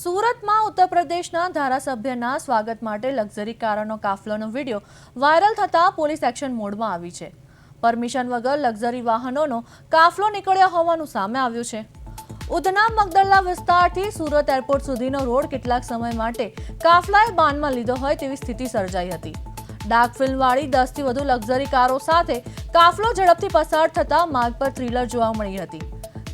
સુરતમાં ઉત્તર પ્રદેશના ધારાસભ્યના સ્વાગત માટે લક્ઝરી કારોનો કાફલાનો વિડીયો વાયરલ થતા પોલીસ એક્શન મોડમાં આવી છે। પરમિશન વગર લક્ઝરી વાહનોનો કાફલો નીકળ્યો હોવાનું સામે આવ્યું છે। ઉધના મગદલ્લા વિસ્તારથી સુરત એરપોર્ટ સુધીનો રોડ કેટલાક સમય માટે કાફલાએ બાનમાં લીધો હોય તેવી સ્થિતિ સર્જાઈ હતી। ડાર્ક ફિલ્મવાળી 10 થી વધુ લક્ઝરી કારો સાથે કાફલો ઝડપથી પસાર થતા માર્ગ પર થ્રિલર જોવા મળી હતી।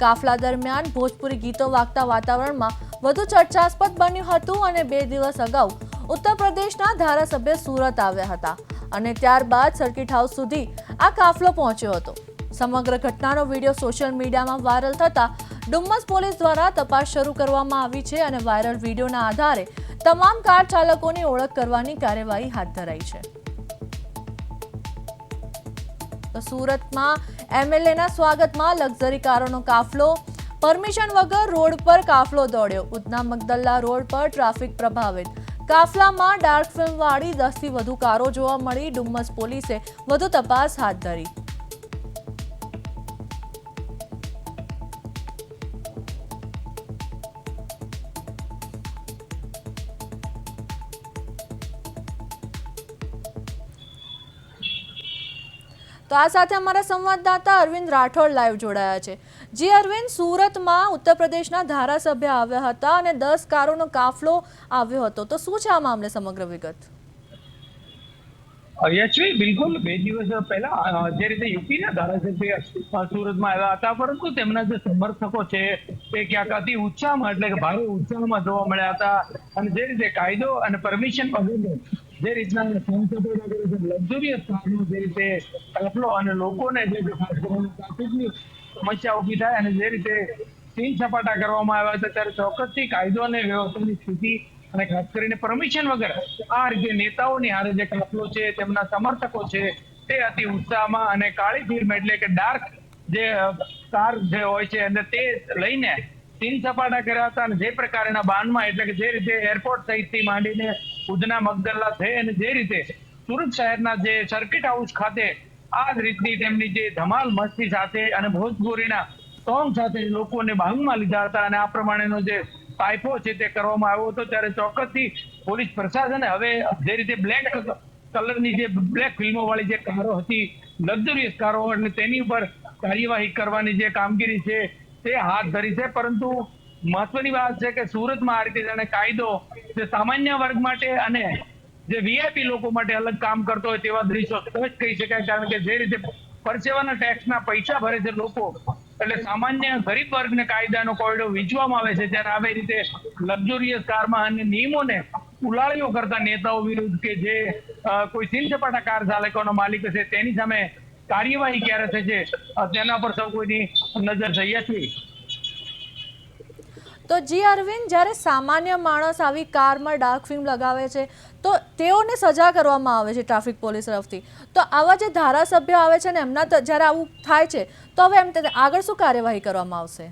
કાફલા દરમિયાન ભોજપુરી ગીતો વાગતા વાતાવરણમાં વધુ ચર્ચાસ્પદ બન્યું હતું અને 2 દિવસ અગાઉ ઉત્તર પ્રદેશના ધારાસભ્ય સુરત આવ્યા હતા અને ત્યારબાદ સર્કિટ હાઉસ સુધી આ કાફલો પહોંચ્યો હતો। સમગ્ર ઘટનાનો વિડીયો સોશિયલ મીડિયામાં વાયરલ થતા ડુમ્મસ પોલીસ દ્વારા તપાસ શરૂ કરવામાં આવી છે અને વાયરલ વિડીયોના આધારે તમામ કાર ચાલકોની ઓળખ કરવાની કાર્યવાહી હાથ ધરાઈ છે। તો સુરતમાં એમએલએના સ્વાગતમાં લક્ઝરી કારોનો કાફલો, પરમિશન વગર રોડ પર કાફલો દોડ્યો। ઉધના મગદલ્લા રોડ પર ટ્રાફિક પ્રભાવિત, કાફલામાં ડાર્ક ફિલ્મવાળી 10 થી વધુ કારો જોવા મળી। ડુમ્મસ પોલીસે વધુ તપાસ હાથ ધરી। તો આ સાથે અમારા સંવાદદાતા અરવિંદ રાઠોડ લાઈવ જોડાયા છે। જી અરવિંદ, સુરતમાં ઉત્તર પ્રદેશના ધારાસભ્ય આવ્યા હતા અને 10 કારોનો કાફલો આવ્યો હતો, તો શું છે આ મામલે સમગ્ર વિગત? યશવી, બિલકુલ 2 દિવસ પહેલા જે રીતે યુપીના ધારાસભ્ય સુરતમાં આવ્યા હતા, પરંતુ તેમના જે સમર્થકો છે તે ક્યાંક અતિ ઉત્સાહમાં એટલે કે ભારે ઉત્સાહમાં જોવા મળ્યા હતા અને જે રીતે કાયદો અને પરમિશન વગર જે રીતના લક્ઝરિયસ કારનો જે રીતે કાફલો અને લોકોને જે ખાસ કરીને ટ્રાફિકની સમસ્યા ઊભી થાય અને જે રીતે સીન સપાટા કરવામાં આવ્યા હતા ત્યારે ચોક્કસથી કાયદો અને વ્યવસ્થાની સ્થિતિ અને ખાસ કરીને પરમિશન વગર આ રીતે નેતાઓની હારે જે કાફલો છે તેમના સમર્થકો છે તે અતિ ઉત્સાહમાં અને કાળી ફિલ્મ એટલે કે ડાર્ક જે કાર જે હોય છે અને તે લઈને સીન સપાટા કર્યા હતા અને જે પ્રકારના બાનમાં એટલે કે જે રીતે એરપોર્ટ સહિતથી માંડીને ઉધના મગદલ્લા થઈ અને જે રીતે સુરત શહેરના જે સર્કિટ હાઉસ ખાતે આ જ રીતની તેમની જે ધમાલ મસ્તી સાથે અને ભોજપુરીના સોંગ સાથે લોકોને બાહુમાં લીધા હતા અને આ પ્રમાણેનો જે પાઇપો છે તે કરવામાં આવ્યો હતો ત્યારે ચોક્કસથી પોલીસ પ્રશાસને હવે જે રીતે બ્લેક કલરની જે બ્લેક ફિલ્મો વાળી જે કારો હતી, લક્ઝરિયસ કારો, એટલે તેની ઉપર કાર્યવાહી કરવાની જે કામગીરી છે તે હાથ ધરી છે। પરંતુ મહત્વની વાત છે કે સુરતમાં આ રીતે જાણે કાયદો જે સામાન્ય વર્ગ માટે અને જે વીઆઈપી લોકો માટે અલગ કામ કરતો હોય તેવા દ્રશ્યો સ્પષ્ટ કહી શકાય, કારણ કે જે રીતે પરસેવાના ટેક્સના પૈસા ભરે છે લોકો, એટલે સામાન્ય ગરીબ વર્ગને કાયદાનો કોયડો વીંચવામાં આવે છે ત્યારે આવી રીતે લક્ઝરિયસ કારમાં અને નિયમોને ઉલાળીઓ કરતા નેતાઓ વિરુદ્ધ કે જે કોઈ સીન સપાટા કાર ચાલકોનો માલિક છે તેની સામે કાર્યવાહી ક્યારે થશે તેના પર સૌ કોઈની નજર થઈ હતી। તો જી અરવિંદ, જ્યારે સામાન્ય માણસ આવી કારમાં ડાર્ક ફિલ્મ લગાવે છે તો તેઓને સજા કરવામાં આવે છે ટ્રાફિક પોલીસ તરફથી, તો આવા જે ધારાસભ્યો આવે છે ને એમના જ્યારે આવું થાય છે તો હવે એમ આગળ શું કાર્યવાહી કરવામાં આવશે?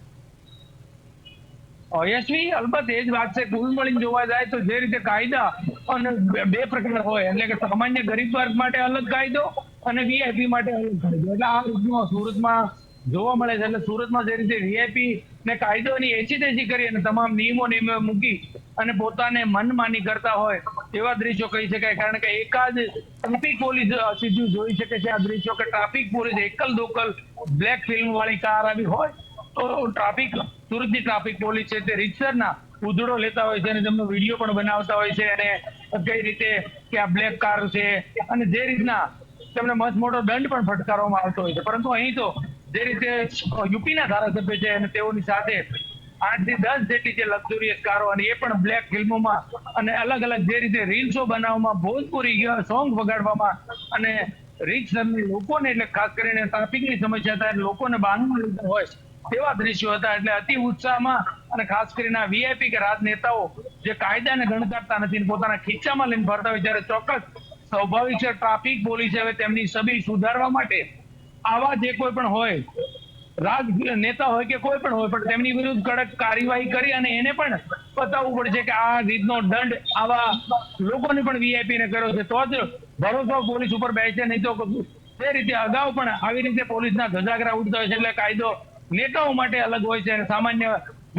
યશવી, અલબત્ત એ જ વાત છે, કુલ મળીને જોવા જાય તો જે રીતે કાયદા અને 2 પ્રકાર હોય એટલે કે સામાન્ય ગરીબ વર્ગ માટે અલગ કાયદો અને વીઆઈપી માટે અલગ કાયદો, એટલે આ રીતનો સુરતમાં જોવા મળે છે। એટલે સુરતમાં જે રીતે વીઆઈપી ને કાયદોની એચી કરી અને તમામ નિયમો મૂકી અને પોતાને મનમાની કરતા હોય એવા દ્રશ્યો કહી શકાય, કારણ કે એકાદ ટ્રાફિક પોલીસ સીધું જોઈ શકે છે આ દ્રશ્યો કે ટ્રાફિક પોલીસ એકલ દોકલ બ્લેક ફિલ્મ વાળી કાર આવી હોય તો સુરતની ટ્રાફિક પોલીસ છે તે રીતસરના ઉધડો લેતા હોય છે અને તેમનો વિડીયો પણ બનાવતા હોય છે અને કઈ રીતે કે આ બ્લેક કાર છે અને જે રીતના તેમને મસ્ત મોટો દંડ પણ ફટકારવામાં આવતો હોય છે। પરંતુ અહીં તો જે રીતે યુપીના ધારાસભ્ય છે અને તેઓની સાથે 8 થી 10 જેટલી જે લક્ઝરિયસ કારો અને એ પણ બ્લેક ફિલ્મોમાં અને અલગ અલગ જે રીતે રીલ્સો બનાવવામાં, ભોજપુરી સોંગ વગાડવામાં અને રીતસરની લોકોને એટલે ખાસ કરીને ટ્રાફિકની સમસ્યા થાય લોકોને બાંધવામાં લીધા હોય તેવા દ્રશ્યો હતા। એટલે અતિ ઉત્સાહમાં અને ખાસ કરીને વીઆઈપી કે રાજનેતાઓ જે કાયદાને ગણકારતા નથી પોતાના ખીચામાં લઈને ફરતા હોય ત્યારે ચોક્કસ સ્વાભાવિક છે ટ્રાફિક પોલીસ હવે તેમની છબી સુધારવા માટે આવા જે કોઈ પણ હોય રાજ નેતા હોય કે કોઈ પણ હોય પણ તેમની વિરુદ્ધ કડક કાર્યવાહી કરી અને એને પણ બતાવવું પડશે કે આ રીતનો દંડ આવા લોકોને પણ વીઆઈપી ને કર્યો છે તો જ ભરોસો પોલીસ ઉપર બેસે, નહીં તો તે રીતે અગાઉ પણ આવી રીતે પોલીસના ધજાગરા ઉડતા હોય છે। એટલે કાયદો નેતાઓ માટે અલગ હોય છે અને સામાન્ય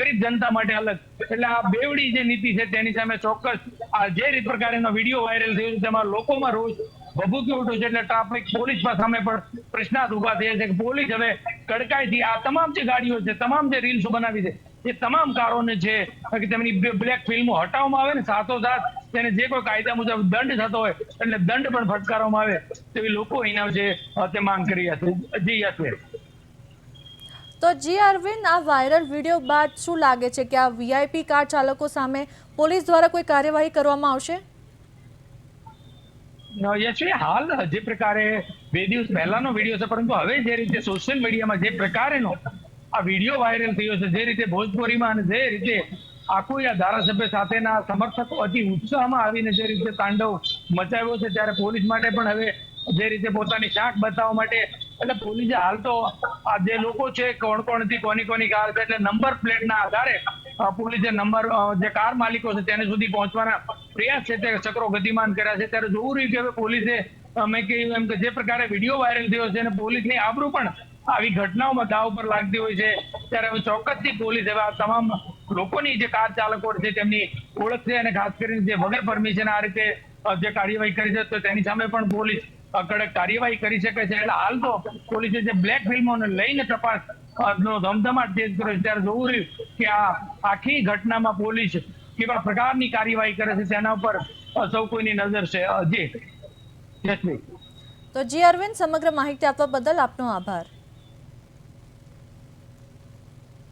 ગરીબ જનતા માટે અલગ. એટલે આ બેવડી જે નીતિ છે તેની સામે ચોક્કસ આ જે રીત પ્રકારનો વિડીયો વાયરલ થયો છે તેમાં લોકોમાં રોષ ભભૂકી ઉઠ્યો છે. એટલે ટ્રાફિક પોલીસ સામે પણ પ્રશ્નાર્થ ઉભા થયા છે કે પોલીસ હવે કડકાઈથી આ તમામ જે ગાડીઓ છે, તમામ જે રીલ્સ બનાવી છે, એ તમામ કારોને છે કે તેમની બ્લેક ફિલ્મો હટાવવામાં આવે ને સાથોસાથ તેને જે કોઈ કાયદા મુજબ દંડ થતો હોય એટલે દંડ પણ ફટકારવામાં આવે તેવી લોકો એના છે તે માંગ કરી છે. જી યસ. તો જી અરવિંદ, આ વાયરલ વિડીયો બાદ શું લાગે છે કે આ વીઆઈપી કાર ચાલકો સામે પોલીસ દ્વારા કોઈ કાર્યવાહી કરવામાં આવશે? યશવી, હાલ જે પ્રકારે 2 દિવસ પહેલાનો વિડીયો છે, પરંતુ હવે જે રીતે સોશિયલ મીડિયામાં જે પ્રકારેનો આ વિડીયો વાયરલ થયો છે, જે રીતે ભોજપુરીમાં અને જે રીતે આખું આ ધારાસભ્ય સાથેના સમર્થકો અતિ ઉત્સાહમાં આવીને જે રીતે તાંડવ મચાવ્યો છે, ત્યારે પોલીસ માટે પણ હવે જે રીતે પોતાની શાખ બતાવવા માટે એટલે પોલીસે હાલ તો આ જે લોકો છે કોણ કોણથી કોની કાર છે એટલે નંબર પ્લેટના આધારે પોલીસે નંબર જે કાર માલિકો છે તેને સુધી પહોંચવાના પ્રયાસ છે તે ચક્રો ગતિમાન કર્યા છે. ત્યારે જોવું રહ્યું કે હવે પોલીસે મેં કહ્યું એમ કે જે પ્રકારે વિડીયો વાયરલ થયો છે અને પોલીસની આબરૂ પણ આવી ઘટનાઓમાં દાવ પર લાગતી હોય છે, ત્યારે હવે ચોક્કસથી પોલીસ હવે આ તમામ લોકોની જે કાર ચાલકો છે તેમની ઓળખ છે અને ખાસ કરીને જે વગર પરમિશન આ રીતે જે કાર્યવાહી કરી છે તો તેની સામે પણ પોલીસ કડક કાર્યવાહી કરી શકે છે. એટલે હાલ તો પોલીસે જે બ્લેક ફિલ્મોને લઈને તપાસ નો ધમધમાટ તેજ કર્યો છે, ત્યારે જોવું રહ્યું કે આ આખી ઘટનામાં પોલીસ કેવા પ્રકારની કાર્યવાહી કરે છે તેના ઉપર સૌ કોઈની નજર છે. જી યશવી. તો જી અરવિંદ, સમગ્ર માહિતી આપવા બદલ આપનો આભાર.